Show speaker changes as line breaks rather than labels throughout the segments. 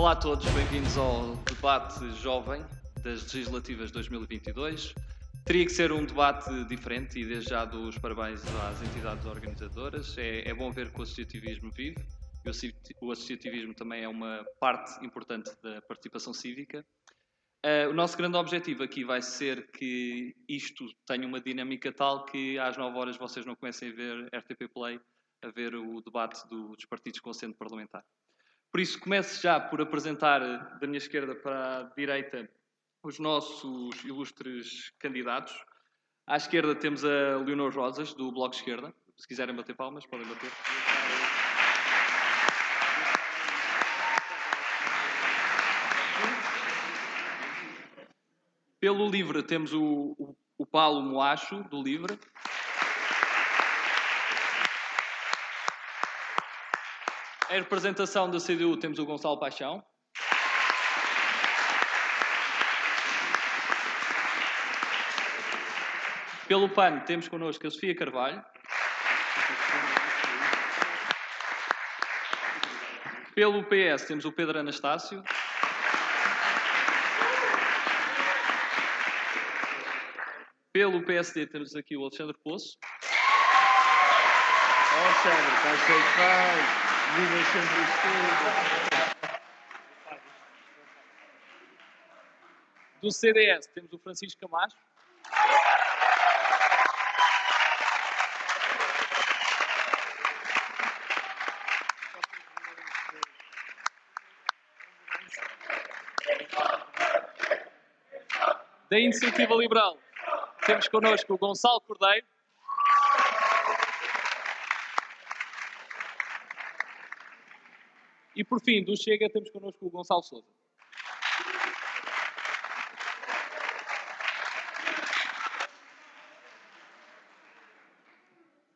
Olá a todos, bem-vindos ao debate jovem das legislativas 2022. Teria que ser um debate diferente e desde já dou os parabéns às entidades organizadoras. É bom ver que o associativismo vive e o associativismo também é uma parte importante da participação cívica. O nosso grande objetivo aqui vai ser que isto tenha uma dinâmica tal que às 9 horas vocês não comecem a ver RTP Play, a ver o debate dos partidos com assento parlamentar. Por isso, começo já por apresentar da minha esquerda para a direita os nossos ilustres candidatos. À esquerda temos a Leonor Rosas, do Bloco de Esquerda. Se quiserem bater palmas, podem bater. Pelo LIVRE temos o Paulo Moacho, do LIVRE. Em representação da CDU temos o Gonçalo Paixão. Pelo PAN temos connosco a Sofia Carvalho. Pelo PS temos o Pedro Anastácio. Pelo PSD temos aqui o Alexandre Poço.
Alexandre, estás feito. Viva sempre o
Do CDS temos o Francisco Camacho. Da Iniciativa Liberal temos connosco o Gonçalo Cordeiro. E por fim, do Chega temos connosco o Gonçalo Sousa.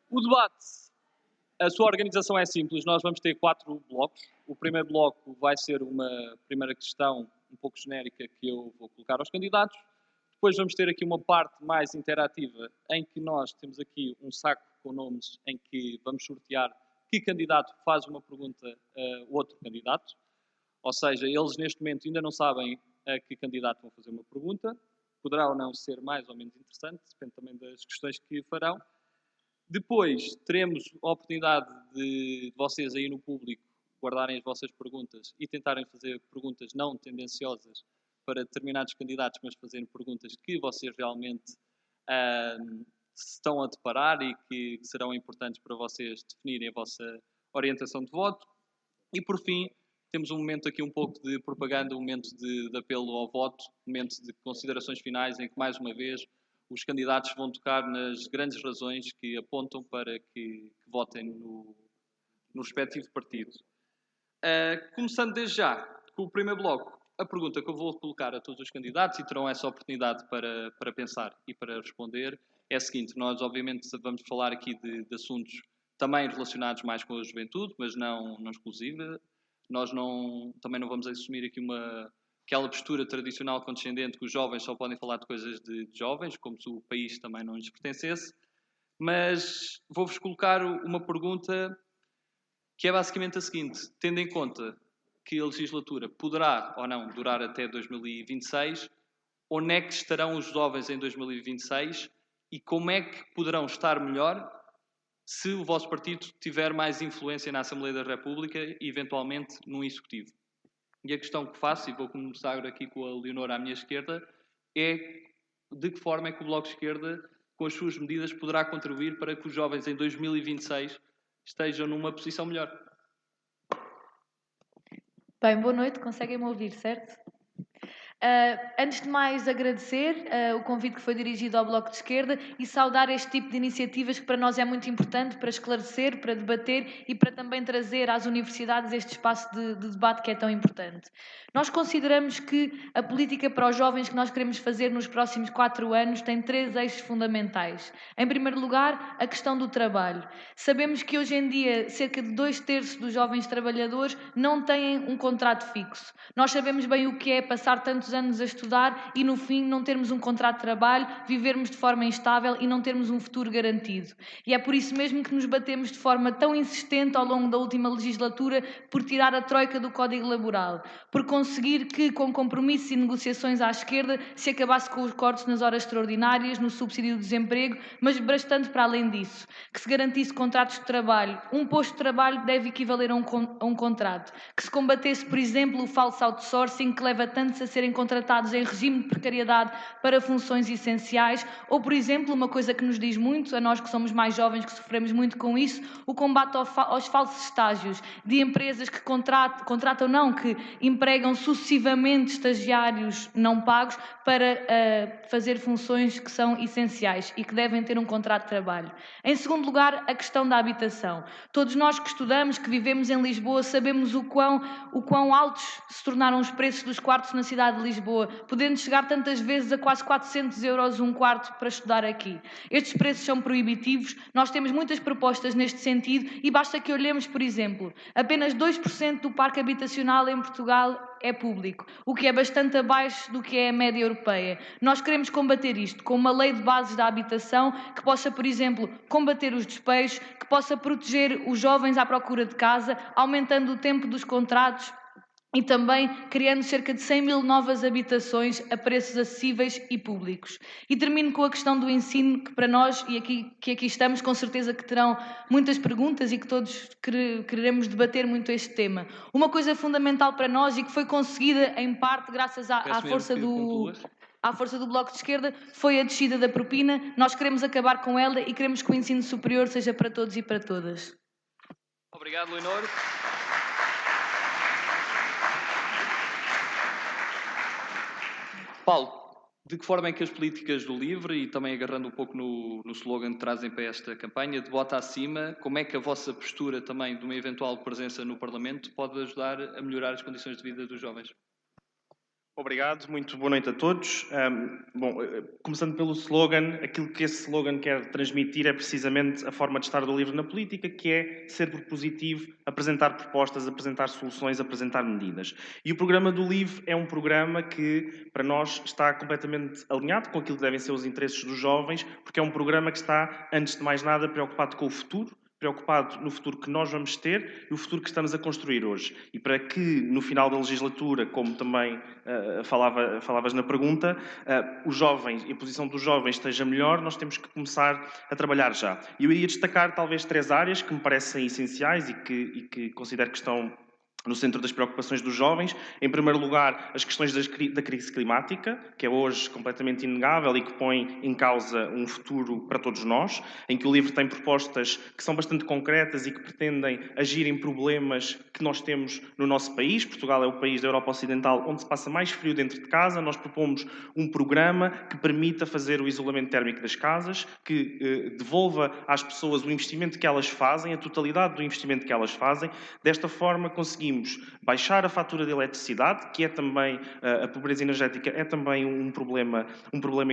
O debate, a sua organização é simples. Nós vamos ter 4 blocos. O primeiro bloco vai ser uma primeira questão um pouco genérica que eu vou colocar aos candidatos. Depois vamos ter aqui uma parte mais interativa em que nós temos aqui um saco com nomes em que vamos sortear que candidato faz uma pergunta a outro candidato. Ou seja, eles neste momento ainda não sabem a que candidato vão fazer uma pergunta. Poderá ou não ser mais ou menos interessante, depende também das questões que farão. Depois teremos a oportunidade de vocês aí no público guardarem as vossas perguntas e tentarem fazer perguntas não tendenciosas para determinados candidatos, mas fazerem perguntas que vocês realmente se estão a deparar e que serão importantes para vocês definirem a vossa orientação de voto. E por fim, temos um momento aqui um pouco de propaganda, um momento de apelo ao voto, um momento de considerações finais em que, mais uma vez, os candidatos vão tocar nas grandes razões que apontam para que votem no respectivo partido. Começando desde já com o primeiro bloco, a pergunta que eu vou colocar a todos os candidatos e terão essa oportunidade para pensar e para responder é a seguinte: nós obviamente vamos falar aqui de assuntos também relacionados mais com a juventude, mas não exclusiva. Nós também não vamos assumir aqui aquela postura tradicional condescendente que os jovens só podem falar de coisas de jovens, como se o país também não lhes pertencesse. Mas vou-vos colocar uma pergunta que é basicamente a seguinte: tendo em conta que a legislatura poderá ou não durar até 2026, onde é que estarão os jovens em 2026 e como é que poderão estar melhor se o vosso partido tiver mais influência na Assembleia da República e eventualmente num Executivo? E a questão que faço, e vou começar aqui com a Leonor à minha esquerda, é de que forma é que o Bloco de Esquerda, com as suas medidas, poderá contribuir para que os jovens em 2026 estejam numa posição melhor?
Bem, boa noite, conseguem-me ouvir, certo? Antes de mais, agradecer o convite que foi dirigido ao Bloco de Esquerda e saudar este tipo de iniciativas que para nós é muito importante para esclarecer, para debater e para também trazer às universidades este espaço de debate que é tão importante. Nós consideramos que a política para os jovens que nós queremos fazer nos próximos 4 anos tem 3 eixos fundamentais. Em primeiro lugar, a questão do trabalho. Sabemos que hoje em dia cerca de 2/3 dos jovens trabalhadores não têm um contrato fixo. Nós sabemos bem o que é passar tantos tantos anos a estudar e no fim não termos um contrato de trabalho, vivermos de forma instável e não termos um futuro garantido. E é por isso mesmo que nos batemos de forma tão insistente ao longo da última legislatura por tirar a troika do Código Laboral, por conseguir que, com compromissos e negociações à esquerda, se acabasse com os cortes nas horas extraordinárias, no subsídio do desemprego, mas bastante para além disso, que se garantisse contratos de trabalho. Um posto de trabalho deve equivaler a um contrato. Que se combatesse, por exemplo, o falso outsourcing, que leva tantos a serem contratados em regime de precariedade para funções essenciais, ou, por exemplo, uma coisa que nos diz muito, a nós que somos mais jovens, que sofremos muito com isso, o combate aos falsos estágios, de empresas que contratam não, que empregam sucessivamente estagiários não pagos para fazer funções que são essenciais e que devem ter um contrato de trabalho. Em segundo lugar, a questão da habitação. Todos nós que estudamos, que vivemos em Lisboa, sabemos o quão altos se tornaram os preços dos quartos na cidade de Lisboa, podendo chegar tantas vezes a quase 400 euros um quarto para estudar aqui. Estes preços são proibitivos, nós temos muitas propostas neste sentido e basta que olhemos, por exemplo, apenas 2% do parque habitacional em Portugal é público, o que é bastante abaixo do que é a média europeia. Nós queremos combater isto com uma lei de bases da habitação que possa, por exemplo, combater os despejos, que possa proteger os jovens à procura de casa, aumentando o tempo dos contratos e também criando cerca de 100 mil novas habitações a preços acessíveis e públicos. E termino com a questão do ensino, que para nós, e aqui estamos, com certeza que terão muitas perguntas e que todos queremos debater muito este tema. Uma coisa fundamental para nós e que foi conseguida em parte graças à força do Bloco de Esquerda foi a descida da propina. Nós queremos acabar com ela e queremos que o ensino superior seja para todos e para todas.
Obrigado, Leonor. Paulo, de que forma é que as políticas do LIVRE, e também agarrando um pouco no slogan que trazem para esta campanha, de bota acima, como é que a vossa postura também de uma eventual presença no Parlamento pode ajudar a melhorar as condições de vida dos jovens?
Obrigado, muito boa noite a todos. Começando pelo slogan, aquilo que esse slogan quer transmitir é precisamente a forma de estar do LIVRE na política, que é ser propositivo, apresentar propostas, apresentar soluções, apresentar medidas. E o programa do LIVRE é um programa que, para nós, está completamente alinhado com aquilo que devem ser os interesses dos jovens, porque é um programa que está, antes de mais nada, preocupado com o futuro, preocupado no futuro que nós vamos ter e o futuro que estamos a construir hoje. E para que, no final da legislatura, como também falavas na pergunta, os jovens e a posição dos jovens esteja melhor, nós temos que começar a trabalhar já. E eu iria destacar talvez 3 áreas que me parecem essenciais e que considero que estão no centro das preocupações dos jovens. Em primeiro lugar, as questões da crise climática, que é hoje completamente inegável e que põe em causa um futuro para todos nós, em que o LIVRE tem propostas que são bastante concretas e que pretendem agir em problemas que nós temos no nosso país. Portugal é o país da Europa Ocidental onde se passa mais frio dentro de casa. Nós propomos um programa que permita fazer o isolamento térmico das casas, que devolva às pessoas o investimento que elas fazem, a totalidade do investimento que elas fazem. Desta forma, conseguimos baixar a fatura de eletricidade, que é também, a pobreza energética é também um problema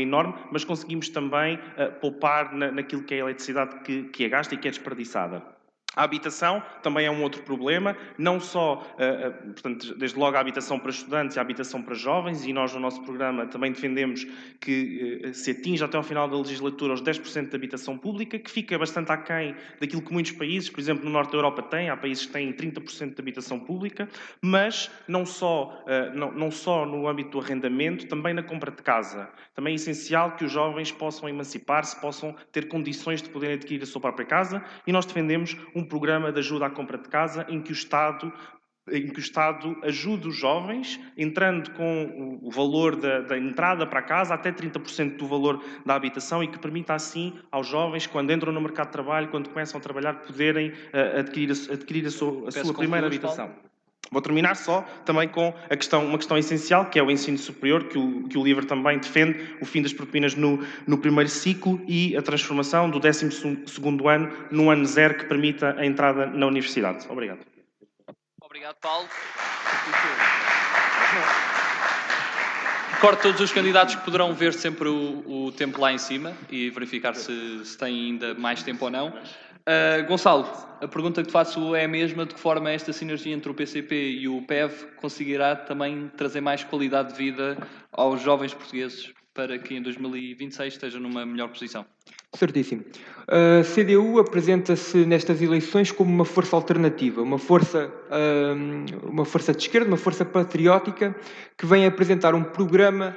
enorme, mas conseguimos também poupar naquilo que é a eletricidade que é gasta e que é desperdiçada. A habitação também é um outro problema, não só, portanto, desde logo a habitação para estudantes e a habitação para jovens, e nós no nosso programa também defendemos que se atinja até ao final da legislatura os 10% de habitação pública, que fica bastante aquém daquilo que muitos países, por exemplo, no norte da Europa têm. Há países que têm 30% de habitação pública, mas não só no âmbito do arrendamento, também na compra de casa. Também é essencial que os jovens possam emancipar-se, possam ter condições de poderem adquirir a sua própria casa, e nós defendemos um programa de ajuda à compra de casa em que o Estado ajude os jovens, entrando com o valor da entrada para a casa, até 30% do valor da habitação, e que permita assim aos jovens, quando entram no mercado de trabalho, quando começam a trabalhar, poderem adquirir a sua primeira habitação. Vou terminar só também com uma questão essencial, que é o ensino superior, que o LIVRE também defende, o fim das propinas no primeiro ciclo e a transformação do 12º ano num ano zero que permita a entrada na universidade. Obrigado.
Obrigado, Paulo. Recordo todos os candidatos que poderão ver sempre o tempo lá em cima e verificar se têm ainda mais tempo ou não. Gonçalo, a pergunta que te faço é a mesma: de que forma esta sinergia entre o PCP e o PEV conseguirá também trazer mais qualidade de vida aos jovens portugueses para que em 2026 esteja numa melhor posição?
Certíssimo. A CDU apresenta-se nestas eleições como uma força alternativa, uma força de esquerda, uma força patriótica que vem apresentar um programa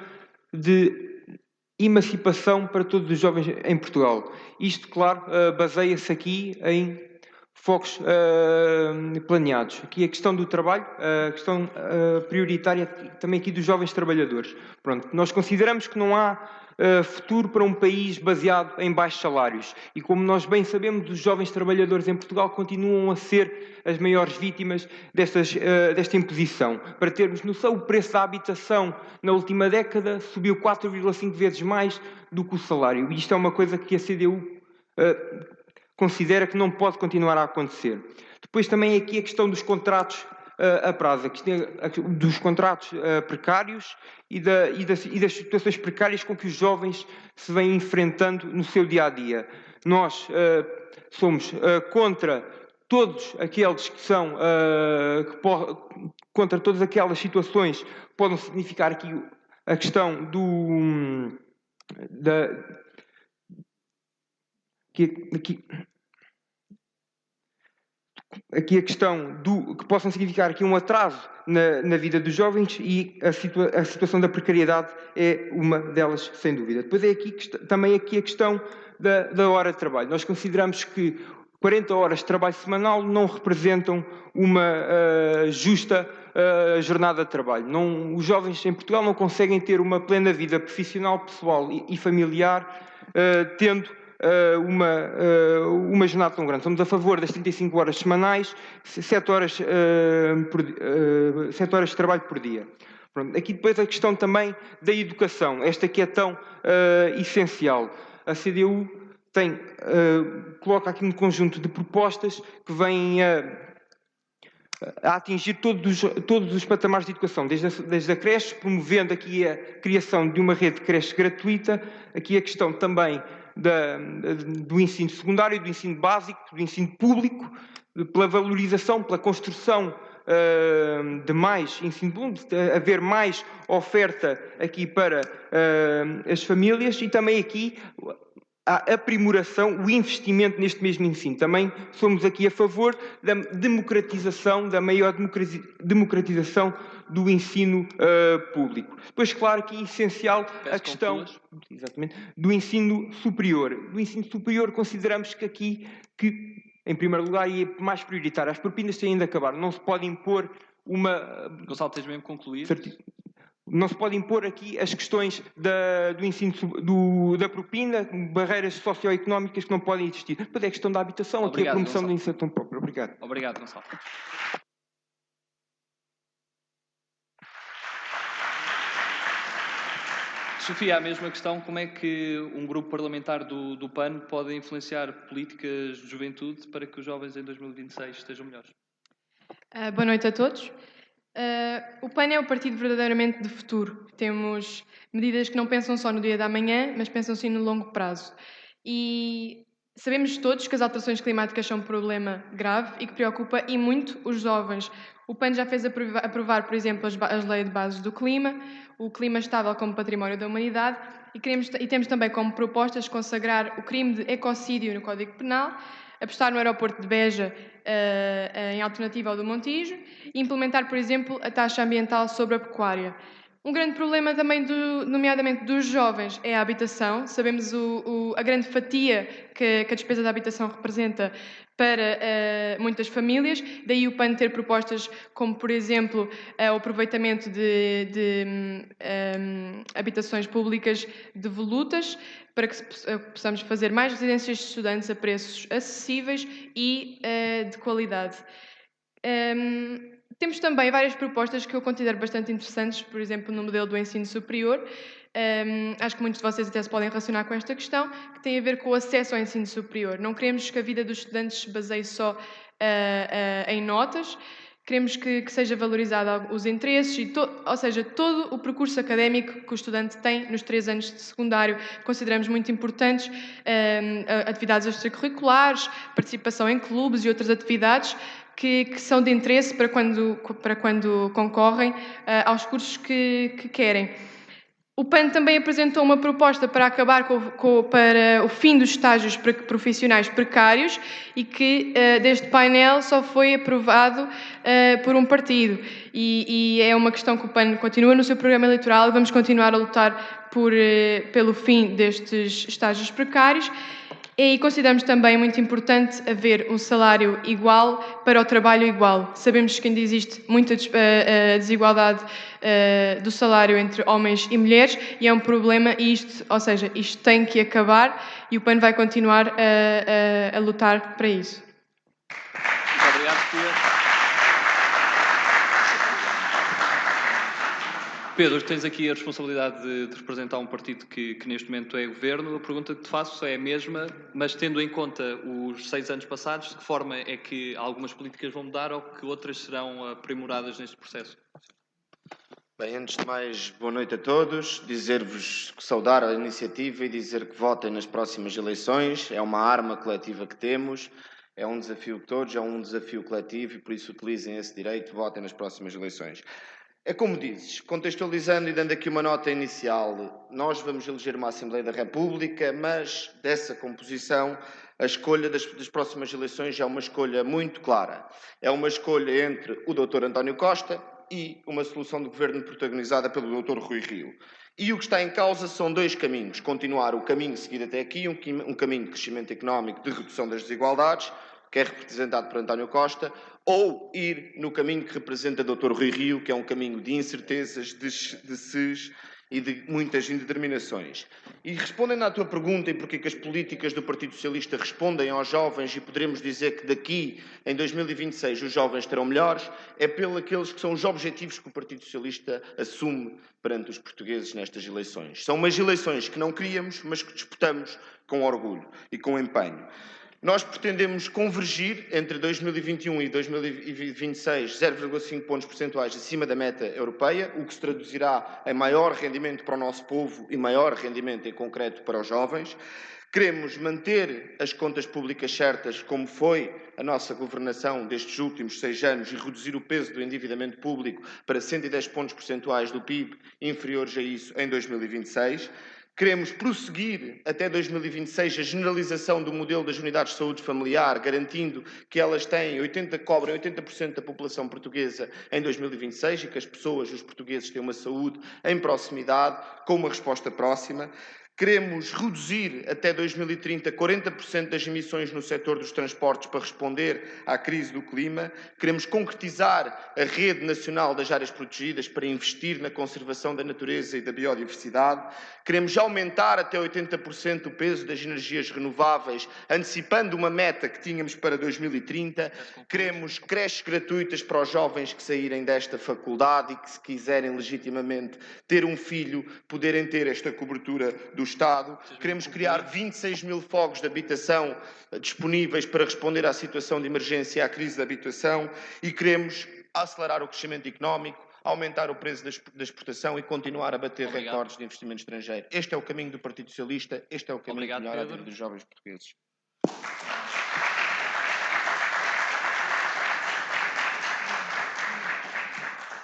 de emancipação para todos os jovens em Portugal. Isto, claro, baseia-se aqui em focos planeados. Aqui a questão do trabalho, a questão prioritária também aqui dos jovens trabalhadores. Pronto, nós consideramos que não há futuro para um país baseado em baixos salários. E como nós bem sabemos, os jovens trabalhadores em Portugal continuam a ser as maiores vítimas desta imposição. Para termos noção, o preço da habitação na última década subiu 4,5 vezes mais do que o salário. E isto é uma coisa que a CDU considera que não pode continuar a acontecer. Depois também aqui a questão dos contratos a prazo, dos contratos precários e das situações precárias com que os jovens se vêm enfrentando no seu dia-a-dia. Nós somos contra todos aqueles que são contra todas aquelas situações que podem significar aqui a questão aqui a questão que possam significar aqui um atraso na vida dos jovens, e a situação da precariedade é uma delas, sem dúvida. Depois é também aqui a questão da hora de trabalho. Nós consideramos que 40 horas de trabalho semanal não representam uma justa jornada de trabalho. Os jovens em Portugal não conseguem ter uma plena vida profissional, pessoal e familiar, tendo uma jornada tão grande. Somos a favor das 35 horas semanais, 7 horas de trabalho por dia. Pronto. Aqui depois a questão também da educação, esta que é tão essencial. A CDU coloca aqui um conjunto de propostas que vêm a atingir todos os patamares de educação, desde a creche, promovendo aqui a criação de uma rede de creche gratuita, aqui a questão também do ensino secundário, do ensino básico, do ensino público, pela valorização, pela construção de mais ensino público, haver mais oferta aqui para as famílias, e também aqui a aprimoração, o investimento neste mesmo ensino. Também somos aqui a favor da democratização, da maior democratização do ensino público. Depois, claro, que é essencial a questão do ensino superior. Do ensino superior consideramos que em primeiro lugar, e mais prioritário, as propinas têm de acabar. Não se pode impor uma...
Gonçalo, tens mesmo concluído?
Não se pode impor aqui as questões do ensino da propina, barreiras socioeconómicas que não podem existir. Depois é a questão da habitação,
Obrigado,
aqui a promoção
Gonçalo.
da iniciação própria. Obrigado.
Obrigado, Gonçalo. Sofia, a mesma questão: como é que um grupo parlamentar do PAN pode influenciar políticas de juventude para que os jovens em 2026 estejam melhores?
Boa noite a todos. O PAN é o partido verdadeiramente de futuro. Temos medidas que não pensam só no dia da manhã, mas pensam sim no longo prazo. E sabemos todos que as alterações climáticas são um problema grave e que preocupa e muito os jovens. O PAN já fez aprovar, por exemplo, as leis de bases do clima, o clima estável como património da humanidade, e temos também como propostas consagrar o crime de ecocídio no Código Penal, apostar no aeroporto de Beja em alternativa ao do Montijo e implementar, por exemplo, a taxa ambiental sobre a pecuária. Um grande problema também, nomeadamente dos jovens, é a habitação. Sabemos a grande fatia que a despesa da habitação representa para muitas famílias, daí o PAN ter propostas como, por exemplo, o aproveitamento de habitações públicas devolutas, para que possamos fazer mais residências de estudantes a preços acessíveis e de qualidade. Temos também várias propostas que eu considero bastante interessantes, por exemplo, no modelo do ensino superior. Acho que muitos de vocês até se podem relacionar com esta questão, que tem a ver com o acesso ao ensino superior. Não queremos que a vida dos estudantes se baseie só em notas. Queremos que seja valorizado os interesses, ou seja, todo o percurso académico que o estudante tem nos 3 anos de secundário. Consideramos muito importantes atividades extracurriculares, participação em clubes e outras atividades que são de interesse para quando concorrem aos cursos que querem. O PAN também apresentou uma proposta para acabar para o fim dos estágios profissionais precários e que deste painel só foi aprovado por um partido. E é uma questão que o PAN continua no seu programa eleitoral e vamos continuar a lutar pelo fim destes estágios precários. E consideramos também muito importante haver um salário igual para o trabalho igual. Sabemos que ainda existe muita desigualdade do salário entre homens e mulheres e é um problema e isto tem que acabar e o PAN vai continuar a lutar para isso.
Muito obrigado, Pedro. Pedro, tens aqui a responsabilidade de representar um partido que neste momento é governo. A pergunta que te faço é a mesma, mas tendo em conta os 6 anos passados, de que forma é que algumas políticas vão mudar ou que outras serão aprimoradas neste processo?
Bem, antes de mais, boa noite a todos. Dizer-vos que saudar a iniciativa e dizer que votem nas próximas eleições. É uma arma coletiva que temos, é um desafio de todos, é um desafio coletivo e por isso utilizem esse direito, votem nas próximas eleições. É como dizes, contextualizando e dando aqui uma nota inicial, nós vamos eleger uma Assembleia da República, mas dessa composição, a escolha das próximas eleições é uma escolha muito clara. É uma escolha entre o Dr. António Costa e uma solução de governo protagonizada pelo Dr. Rui Rio. E o que está em causa são 2 caminhos. Continuar o caminho seguido até aqui, um caminho de crescimento económico, de redução das desigualdades, que é representado por António Costa, ou ir no caminho que representa Dr. Rui Rio, que é um caminho de incertezas, de ses e de muitas indeterminações. E respondendo à tua pergunta, e porque que as políticas do Partido Socialista respondem aos jovens, e poderemos dizer que daqui, em 2026, os jovens estarão melhores, é pelos que são os objetivos que o Partido Socialista assume perante os portugueses nestas eleições. São umas eleições que não queríamos, mas que disputamos com orgulho e com empenho. Nós pretendemos convergir entre 2021 e 2026 0,5 pontos percentuais acima da meta europeia, o que se traduzirá em maior rendimento para o nosso povo e maior rendimento em concreto para os jovens. Queremos manter as contas públicas certas, como foi a nossa governação destes últimos 6 anos, e reduzir o peso do endividamento público para 110 pontos percentuais do PIB, inferiores a isso em 2026. Queremos prosseguir até 2026 a generalização do modelo das unidades de saúde familiar, garantindo que elas cobrem 80% da população portuguesa em 2026 e que as pessoas, os portugueses, tenham uma saúde em proximidade, com uma resposta próxima. Queremos reduzir até 2030 40% das emissões no setor dos transportes para responder à crise do clima. Queremos concretizar a Rede Nacional das Áreas Protegidas para investir na conservação da natureza e da biodiversidade. Queremos aumentar até 80% o peso das energias renováveis, antecipando uma meta que tínhamos para 2030. Queremos creches gratuitas para os jovens que saírem desta faculdade e que, se quiserem legitimamente ter um filho, poderem ter esta cobertura do Estado. Queremos criar 26 mil fogos de habitação disponíveis para responder à situação de emergência e à crise da habitação e queremos acelerar o crescimento económico, aumentar o preço da exportação e continuar a bater recordes de investimento estrangeiro. Este é o caminho do Partido Socialista, este é o caminho que melhora a vida dos jovens portugueses.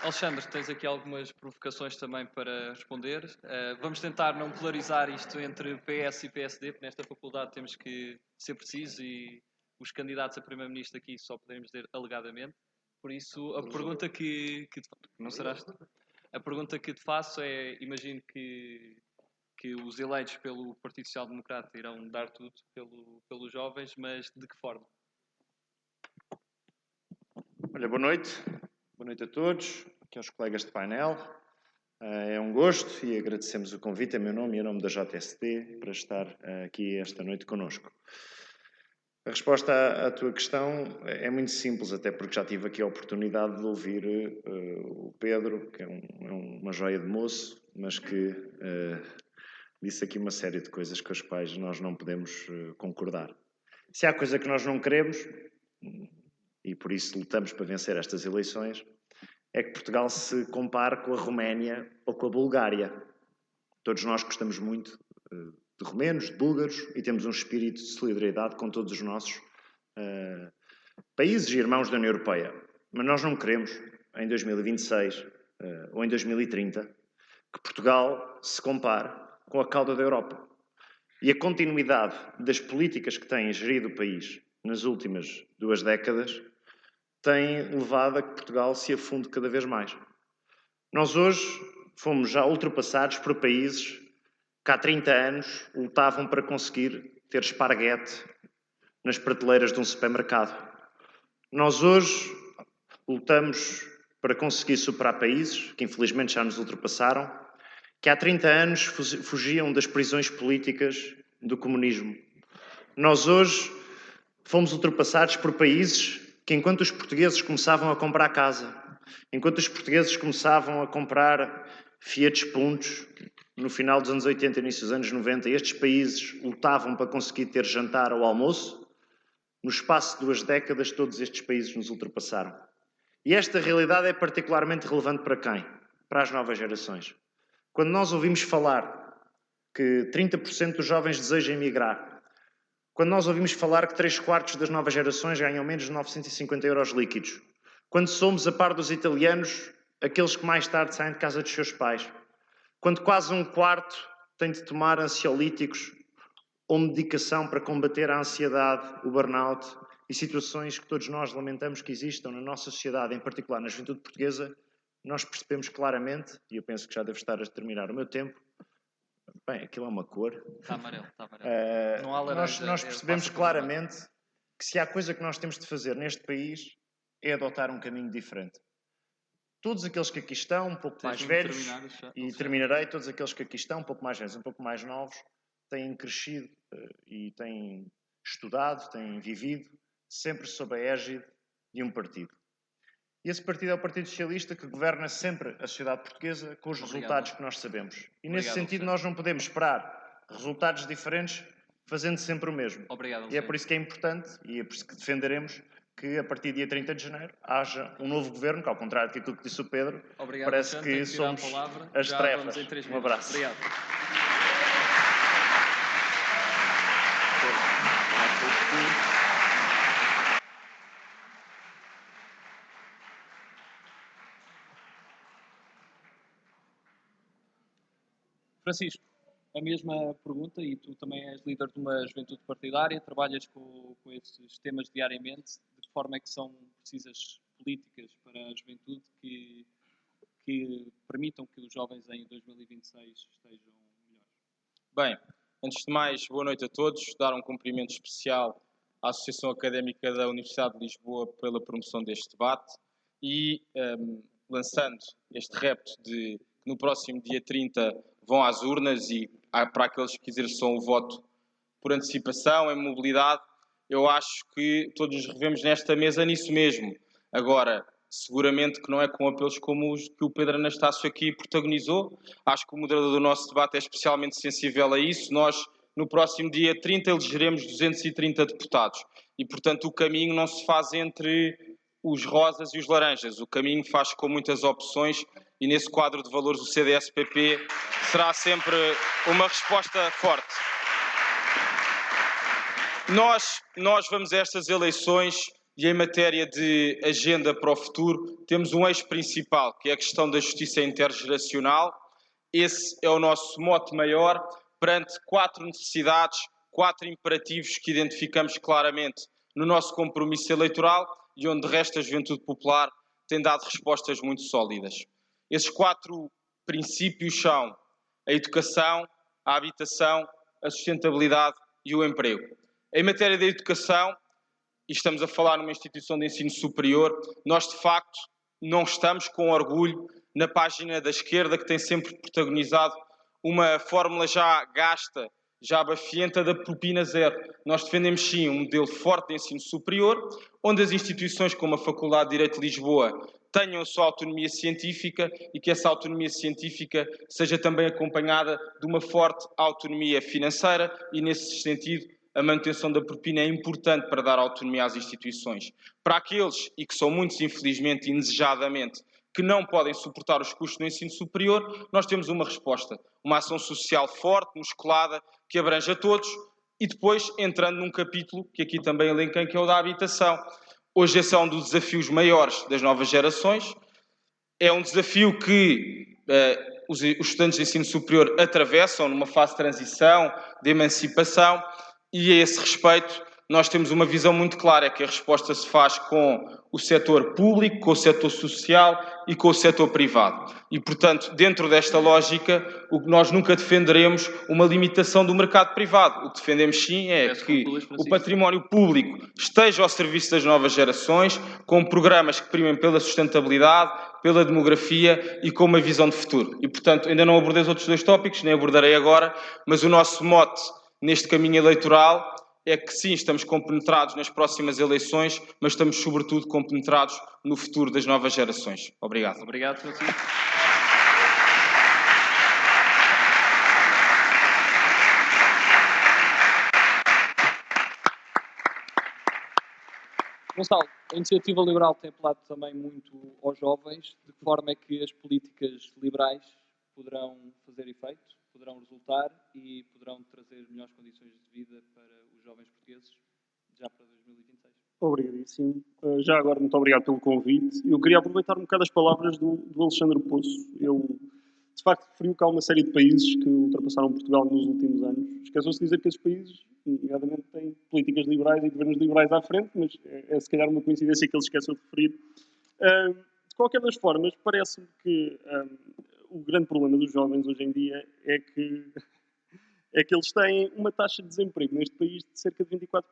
Alexandre, tens aqui algumas provocações também para responder. Vamos tentar não polarizar isto entre PS e PSD, porque nesta faculdade temos que ser precisos e os candidatos a Primeiro-Ministro aqui só podemos dizer alegadamente. Por isso, a pergunta que te faço é, imagino que os eleitos pelo Partido Social Democrata irão dar tudo pelos jovens, mas de que forma?
Olha, boa noite. Boa noite a todos, aqui aos colegas de painel. É um gosto e agradecemos o convite em meu nome e em nome da JST para estar aqui esta noite connosco. A resposta à tua questão é muito simples, até porque já tive aqui a oportunidade de ouvir o Pedro, que é uma joia de moço, mas que disse aqui uma série de coisas com as quais nós não podemos concordar. Se há coisa que nós não queremos, e por isso lutamos para vencer estas eleições, é que Portugal se compare com a Roménia ou com a Bulgária. Todos nós gostamos muito de romenos, de búlgaros, e temos um espírito de solidariedade com todos os nossos países e irmãos da União Europeia. Mas nós não queremos, em 2026 ou em 2030, que Portugal se compare com a cauda da Europa. E a continuidade das políticas que têm gerido o país nas últimas 2 décadas tem levado a que Portugal se afunde cada vez mais. Nós hoje fomos já ultrapassados por países que há 30 anos lutavam para conseguir ter esparguete nas prateleiras de um supermercado. Nós hoje lutamos para conseguir superar países que infelizmente já nos ultrapassaram, que há 30 anos fugiam das prisões políticas do comunismo. Nós hoje fomos ultrapassados por países que, enquanto os portugueses começavam a comprar casa, enquanto os portugueses começavam a comprar Fiat Puntos no final dos anos 80 e início dos anos 90, estes países lutavam para conseguir ter jantar ou almoço, no espaço de 2 décadas todos estes países nos ultrapassaram. E esta realidade é particularmente relevante para quem? Para as novas gerações. Quando nós ouvimos falar que 30% dos jovens desejam emigrar, quando nós ouvimos falar que 3/4 das novas gerações ganham menos de 950 euros líquidos, quando somos, a par dos italianos, aqueles que mais tarde saem de casa dos seus pais, quando quase 1/4 tem de tomar ansiolíticos ou medicação para combater a ansiedade, o burnout e situações que todos nós lamentamos que existam na nossa sociedade, em particular na juventude portuguesa, nós percebemos claramente, e eu penso que já devo estar a terminar o meu tempo, bem, aquilo é uma cor.
Está amarelo, está amarelo. Não há laranja.
Nós percebemos claramente que se há coisa que nós temos de fazer neste país é adotar um caminho diferente. Todos aqueles que aqui estão, um pouco mais velhos, e terminarei, todos aqueles que aqui estão, um pouco mais velhos, um pouco mais novos, têm crescido e têm estudado, têm vivido, sempre sob a égide de um partido. E esse partido é o Partido Socialista, que governa sempre a sociedade portuguesa com os resultados que nós sabemos. E nesse sentido nós não podemos esperar resultados diferentes fazendo sempre o mesmo.
Obrigado,
e é por isso que é importante, e é por isso que defenderemos, que a partir do dia 30 de janeiro haja um novo governo, que ao contrário daquilo que disse o Pedro, parece que somos as trevas. Um abraço.
Obrigado. Francisco, a mesma pergunta, e tu também és líder de uma juventude partidária, trabalhas com esses temas diariamente, de que forma é que são precisas políticas para a juventude que permitam que os jovens em 2026 estejam melhores?
Bem, antes de mais, boa noite a todos, dar um cumprimento especial à Associação Académica da Universidade de Lisboa pela promoção deste debate e lançando este repto de que no próximo dia 30 vão às urnas e para aqueles que exerçam o voto por antecipação, em mobilidade, eu acho que todos nos revemos nesta mesa nisso mesmo. Agora, seguramente que não é com apelos como os que o Pedro Anastácio aqui protagonizou. Acho que o moderador do nosso debate é especialmente sensível a isso. Nós, no próximo dia 30, elegeremos 230 deputados. E, portanto, o caminho não se faz entre os rosas e os laranjas. O caminho faz com muitas opções e nesse quadro de valores o CDS-PP será sempre uma resposta forte. Nós vamos a estas eleições e em matéria de agenda para o futuro temos um eixo principal, que é a questão da justiça intergeracional. Esse é o nosso mote maior perante 4 necessidades, 4 imperativos que identificamos claramente no nosso compromisso eleitoral e onde de resto a Juventude Popular tem dado respostas muito sólidas. Esses 4 princípios são a educação, a habitação, a sustentabilidade e o emprego. Em matéria da educação, e estamos a falar numa instituição de ensino superior, nós de facto não estamos com orgulho na página da esquerda que tem sempre protagonizado uma fórmula já gasta, já abafienta da propina zero. Nós defendemos sim um modelo forte de ensino superior, onde as instituições como a Faculdade de Direito de Lisboa tenham a sua autonomia científica e que essa autonomia científica seja também acompanhada de uma forte autonomia financeira e, nesse sentido, a manutenção da propina é importante para dar autonomia às instituições. Para aqueles, e que são muitos infelizmente e indesejadamente, que não podem suportar os custos do ensino superior, nós temos uma resposta. Uma ação social forte, musculada, que abrange a todos, e depois entrando num capítulo que aqui também elenquei, que é o da habitação. Hoje esse é um dos desafios maiores das novas gerações. É um desafio que os estudantes de ensino superior atravessam numa fase de transição, de emancipação, e a esse respeito nós temos uma visão muito clara, que a resposta se faz com o setor público, com o setor social e com o setor privado. E, portanto, dentro desta lógica, o que nós nunca defenderemos uma limitação do mercado privado. O que defendemos sim é que o património público esteja ao serviço das novas gerações, com programas que primem pela sustentabilidade, pela demografia e com uma visão de futuro. E, portanto, ainda não abordei os outros dois tópicos, nem abordarei agora, mas o nosso mote neste caminho eleitoral é que sim, estamos compenetrados nas próximas eleições, mas estamos sobretudo compenetrados no futuro das novas gerações. Obrigado.
Obrigado, Francisco. Gonçalo, a Iniciativa Liberal tem apelado também muito aos jovens. De que forma é que as políticas liberais poderão fazer efeito, poderão resultar e poderão trazer melhores condições de vida para os jovens portugueses já para 2026?
Obrigadíssimo. Já agora, muito obrigado pelo convite. Eu queria aproveitar um bocado as palavras do Alexandre Poço. Ele, de facto, referiu que há uma série de países que ultrapassaram Portugal nos últimos anos. Esqueceu-se de dizer que esses países, nomeadamente, têm políticas liberais e governos liberais à frente, mas é se calhar uma coincidência que ele esqueceu de referir. De qualquer das formas, parece-me que o grande problema dos jovens hoje em dia é que eles têm uma taxa de desemprego neste país de cerca de 24%.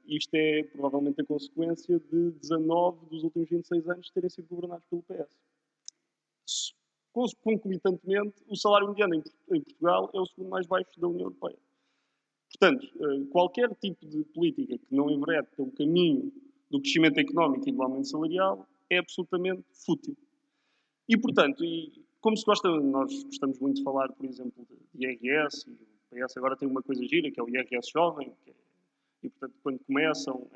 Isto é provavelmente a consequência de 19 dos últimos 26 anos terem sido governados pelo PS. Concomitantemente, o salário mediano em Portugal é o segundo mais baixo da União Europeia. Portanto, qualquer tipo de política que não enverede pelo caminho do crescimento económico e do aumento salarial é absolutamente fútil. E, portanto, como nós gostamos muito de falar, por exemplo, de IRS, e o PS agora tem uma coisa gira, que é o IRS jovem, e, portanto, quando começam...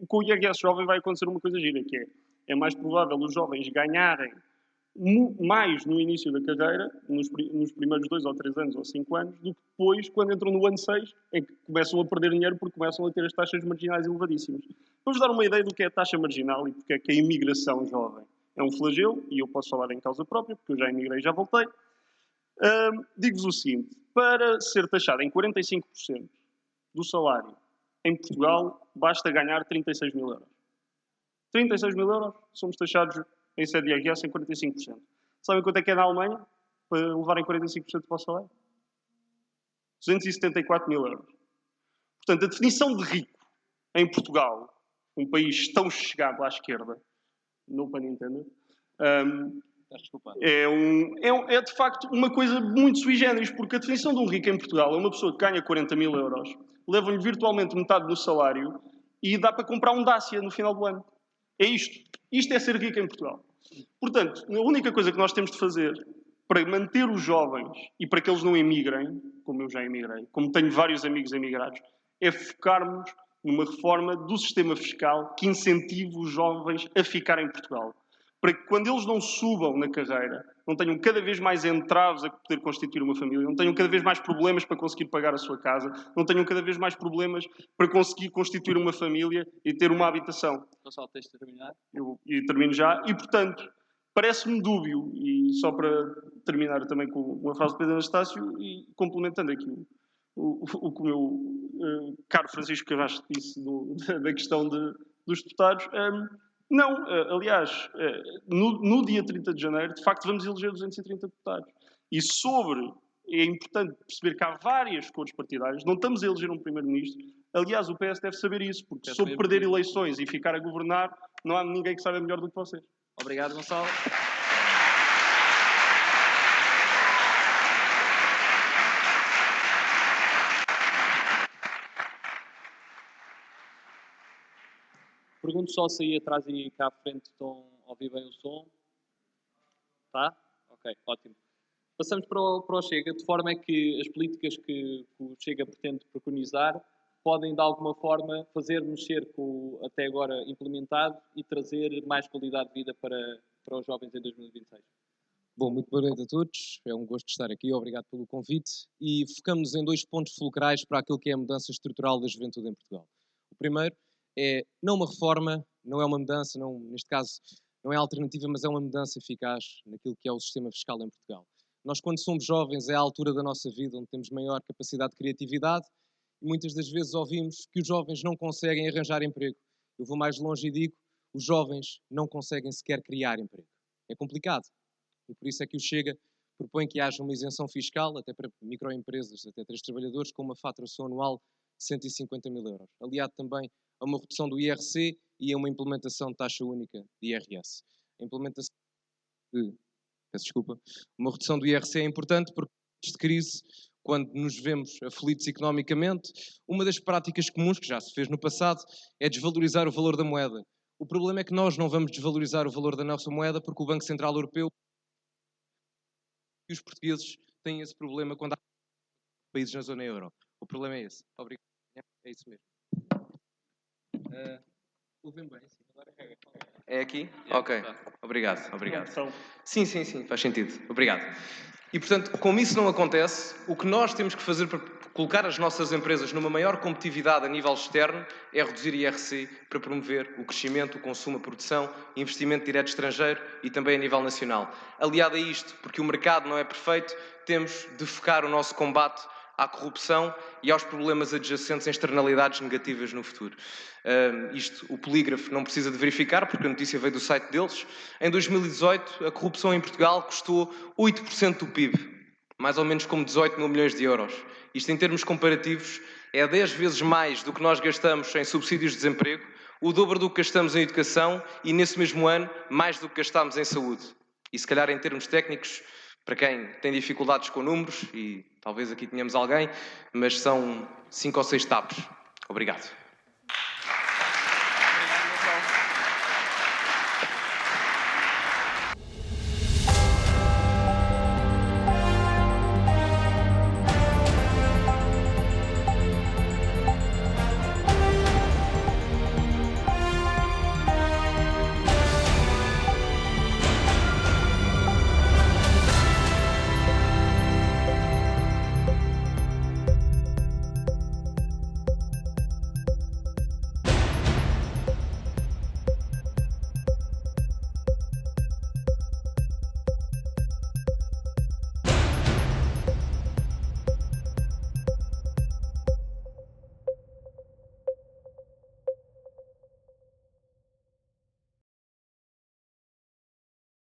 Com o IRS jovem vai acontecer uma coisa gira, que é mais provável os jovens ganharem mais no início da carreira, nos primeiros 2 ou 3 anos ou 5 anos, do que depois, quando entram no ano 6, em que começam a perder dinheiro porque começam a ter as taxas marginais elevadíssimas. Vamos dar uma ideia do que é a taxa marginal e porque é que a imigração jovem é um flagelo, e eu posso falar em causa própria, porque eu já emigrei e já voltei. Digo-vos o seguinte: para ser taxado em 45% do salário em Portugal, basta ganhar 36 mil euros. 36 mil euros, somos taxados em sede de IRS em 45%. Sabem quanto é que é na Alemanha, para levarem 45% do vosso salário? 274 mil euros. Portanto, a definição de rico em Portugal, um país tão chegado à esquerda, no pun intended, é de facto uma coisa muito sui generis, porque a definição de um rico em Portugal é uma pessoa que ganha 40 mil euros, leva-lhe virtualmente metade do salário e dá para comprar um Dacia no final do ano. É isto. Isto é ser rico em Portugal. Portanto, a única coisa que nós temos de fazer para manter os jovens e para que eles não emigrem, como eu já emigrei, como tenho vários amigos emigrados, é focarmos numa reforma do sistema fiscal que incentive os jovens a ficar em Portugal. Para que quando eles não subam na carreira, não tenham cada vez mais entraves a poder constituir uma família, não tenham cada vez mais problemas para conseguir pagar a sua casa, não tenham cada vez mais problemas para conseguir constituir uma família e ter uma habitação.
Gonçalo, tens de terminar?
E termino já. E, portanto, parece-me dúbio, e só para terminar também com uma frase do Pedro Anastácio, e complementando aqui o que o meu caro Francisco Carrasco disse da questão dos deputados, não, aliás, no dia 30 de janeiro, de facto, vamos eleger 230 deputados. E é importante perceber que há várias cores partidárias, não estamos a eleger um primeiro-ministro. Aliás, o PS deve saber isso, porque sobre perder eleições e ficar a governar, não há ninguém que saiba melhor do que vocês.
Obrigado, Gonçalo. Pergunto só se aí atrás e cá à frente estão a ouvir bem o som. Tá? Ok, ótimo. Passamos para o Chega, de forma que as políticas que o Chega pretende preconizar podem, de alguma forma, fazer mexer com o até agora implementado e trazer mais qualidade de vida para os jovens em 2026.
Bom, muito boa noite a todos. É um gosto estar aqui. Obrigado pelo convite. E focamos em 2 pontos fulcrais para aquilo que é a mudança estrutural da juventude em Portugal. O primeiro é não uma reforma, não é uma mudança, não, neste caso não é alternativa, mas é uma mudança eficaz naquilo que é o sistema fiscal em Portugal. Nós, quando somos jovens, é a altura da nossa vida onde temos maior capacidade de criatividade e muitas das vezes ouvimos que os jovens não conseguem arranjar emprego. Eu vou mais longe e digo, os jovens não conseguem sequer criar emprego. É complicado. E por isso é que o Chega propõe que haja uma isenção fiscal, até para microempresas, até 3 trabalhadores, com uma faturação anual de 150 mil euros. Aliado também a uma redução do IRC e a uma implementação de taxa única de IRS. A implementação uma redução do IRC é importante porque, antes de crise, quando nos vemos aflitos economicamente, uma das práticas comuns, que já se fez no passado, é desvalorizar o valor da moeda. O problema é que nós não vamos desvalorizar o valor da nossa moeda porque o Banco Central Europeu e os portugueses têm esse problema quando há países na zona euro. O problema é esse. Obrigado. É isso mesmo. Ouvem bem, sim. É aqui? Ok. Obrigado. Sim, faz sentido. Obrigado. E, portanto, como isso não acontece, o que nós temos que fazer para colocar as nossas empresas numa maior competitividade a nível externo é reduzir IRC para promover o crescimento, o consumo, a produção, investimento direto estrangeiro e também a nível nacional. Aliado a isto, porque o mercado não é perfeito, temos de focar o nosso combate à corrupção e aos problemas adjacentes em externalidades negativas no futuro. O polígrafo não precisa de verificar, porque a notícia veio do site deles. Em 2018, a corrupção em Portugal custou 8% do PIB, mais ou menos como 18 mil milhões de euros. Isto, em termos comparativos, é 10 vezes mais do que nós gastamos em subsídios de desemprego, o dobro do que gastamos em educação e, nesse mesmo ano, mais do que gastámos em saúde. E, se calhar, em termos técnicos, para quem tem dificuldades com números, e talvez aqui tenhamos alguém, mas são 5 ou 6 taps. Obrigado.